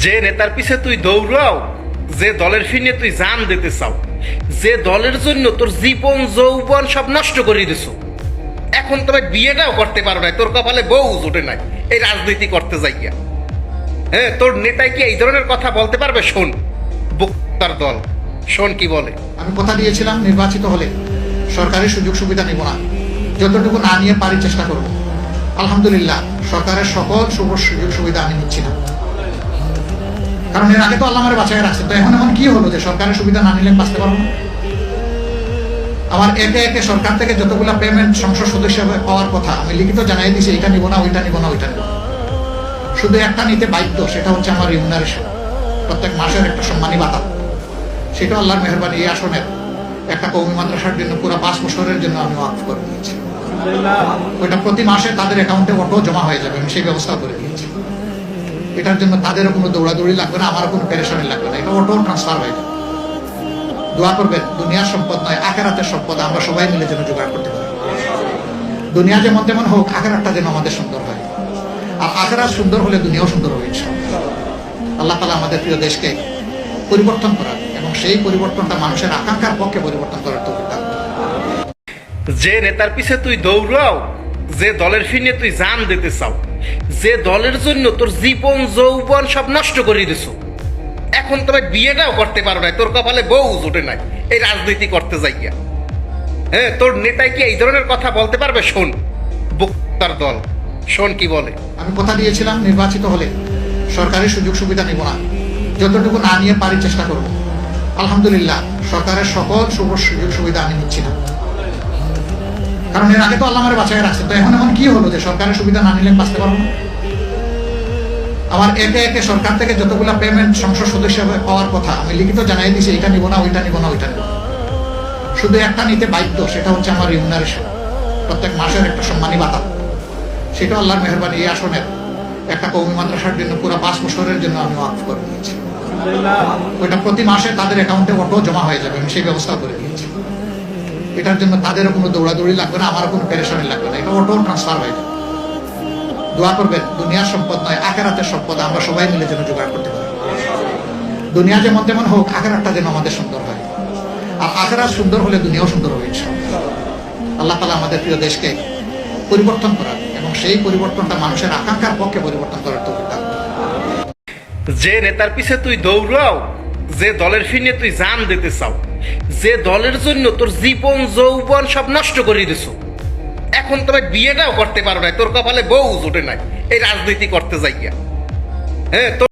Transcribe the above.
যে নেতার পিছে তুই দৌড়াও, যে দলের ফিরে তুই জান দিতে চাও, যে দলের জন্য তোর জীবন যৌবন সব নষ্ট করে দিছো, এখন তবে বিয়েটাও করতে পারো না, তোর কপালে বউ জোটে নাই এই রাজনীতি করতে যাইয়া। হ্যাঁ, তোর নেতাই কি এই ধরনের কথা বলতে পারবে? শোন তার দল, শোন কি বলে। আমি কথা দিয়েছিলাম নির্বাচিত হলে সরকারি সুযোগ সুবিধা নিব না, যতটুকু না নিয়ে পারি চেষ্টা করব। আলহামদুলিল্লাহ সরকারের সকল সুযোগ সুবিধা আমি নিচ্ছি না, কারণ এর আগে তো আল্লাহ আমার বাঁচায় রাখছে। তো এখন কি হলো যে সরকারের সুবিধা না নিলে বাঁচতে পারবো না? আমার একে একে সরকার থেকে যতগুলো পেমেন্ট সংসদ সদস্য পাওয়ার কথা আমি লিখিত জানাই দিয়েছি, এটা নিব না, ওইটা নিব না, ওইটা নিব না। শুধু একটা নিতে বাধ্য, সেটা হচ্ছে আমার রিমুনারেশন, প্রত্যেক মাসের একটা সম্মানী ভাতা। সেটা আল্লাহর মেহরবানি এই আসনের একটা কওমি মাদ্রাসার জন্য পুরো 5 বছরের জন্য আমি ওয়াকফ করে দিয়েছি। ওইটা প্রতি মাসে তাদের অ্যাকাউন্টে অটো জমা হয়ে যাবে, আমি সেই ব্যবস্থা করে দিয়েছি। এটার জন্য তাদেরও কোনো দৌড়াদৌড়ি লাগবে না, আমারও কোনো পেরেশানি লাগবে না, এটা অটো ট্রান্সফার হয়ে যাবে। দোয়া করবেন, দুনিয়ার সম্পদ নয় আখিরাতের সম্পদ আমরা সবাই মিলে যেন জোগাড় করতে পারি। দুনিয়া যেমন তেমন হোক, আখিরাতটা যেন আমাদের সুন্দর হয়, আর আখিরাত সুন্দর হলে দুনিয়াও সুন্দর হবে ইনশাআল্লাহ। আল্লাহ তাআলা আমাদের প্রিয় দেশকে পরিবর্তন করার এবং সেই পরিবর্তনটা মানুষের আকাঙ্ক্ষার পক্ষে পরিবর্তন করার তৌফিক দান করুন। যে নেতার পিছে তুই দৌড়াও, যে দলের ফিরে তুই জান দিতে চাও, যে দলের জন্য তোর জীবন যৌবন সব নষ্ট করে দিছো, এখন তবে বিয়েটাও করতে পারো না, তোর কপালে বউ জোটে নাই এই রাজনীতি করতে যাইয়া। হ্যাঁ, তোর নেতাই কি এই ধরনের কথা বলতে পারবে? শোন তার দল, শোন কি বলে। আমি কথা দিয়েছিলাম নির্বাচিত হলে সরকারি সুযোগ সুবিধা নিব না, যতটুকু না নিয়ে পারি চেষ্টা করব। আলহামদুলিল্লাহ সরকারের সকল সুযোগ সুবিধা আমি নিচ্ছি না, কারণ এর আগে তো আল্লাহ আমার বাঁচায় রাখছে। তো এখন কি হলো যে সরকারের সুবিধা না নিলে বাঁচতে পারবো না? আমার একে একে সরকার থেকে যতগুলো পেমেন্ট সংসদ সদস্য পাওয়ার কথা আমি লিখিত জানাই দিয়েছি, এটা নিব না, ওইটা নিব না, ওইটা নিব না। শুধু একটা নিতে বাধ্য, সেটা হচ্ছে আমার রিমুনারেশন, প্রত্যেক মাসের একটা সম্মানী ভাতা। সেটা আল্লাহর মেহরবানি এই আসনের একটা কওমি মাদ্রাসার জন্য পুরো 5 বছরের জন্য আমি ওয়াকফ করে দিয়েছি। ওইটা প্রতি মাসে তাদের অ্যাকাউন্টে অটো জমা হয়ে যাবে, আমি সেই ব্যবস্থা করে দিয়েছি। এটার জন্য তাদেরও কোনো দৌড়াদৌড়ি লাগবে না, আমারও কোনো পেরেশানি লাগবে না, এটা অটো ট্রান্সফার হয়ে যাবে। দোয়া করবেন, দুনিয়ার সম্পদ নয় আখিরাতের সম্পদ আমরা সবাই মিলে যেন জোগাড় করতে পারি। দুনিয়া যেমন তেমন হোক, আখিরাতটা যেন আমাদের সুন্দর হয়, আর আখিরাত সুন্দর হলে দুনিয়াও সুন্দর হবে ইনশাআল্লাহ। আল্লাহ তাআলা আমাদের প্রিয় দেশকে পরিবর্তন করার এবং সেই পরিবর্তনটা মানুষের আকাঙ্ক্ষার পক্ষে পরিবর্তন করার তৌফিক দান করুন। যে নেতার পিছে তুই দৌড়াও, যে দলের ফিরে তুই জান দিতে চাও, যে দলের জন্য তোর জীবন যৌবন সব নষ্ট করে দিছো, এখন তবে বিয়েটাও করতে পারো না, তোর কপালে বউ জোটে নাই এই রাজনীতি করতে যাইয়া। হ্যাঁ।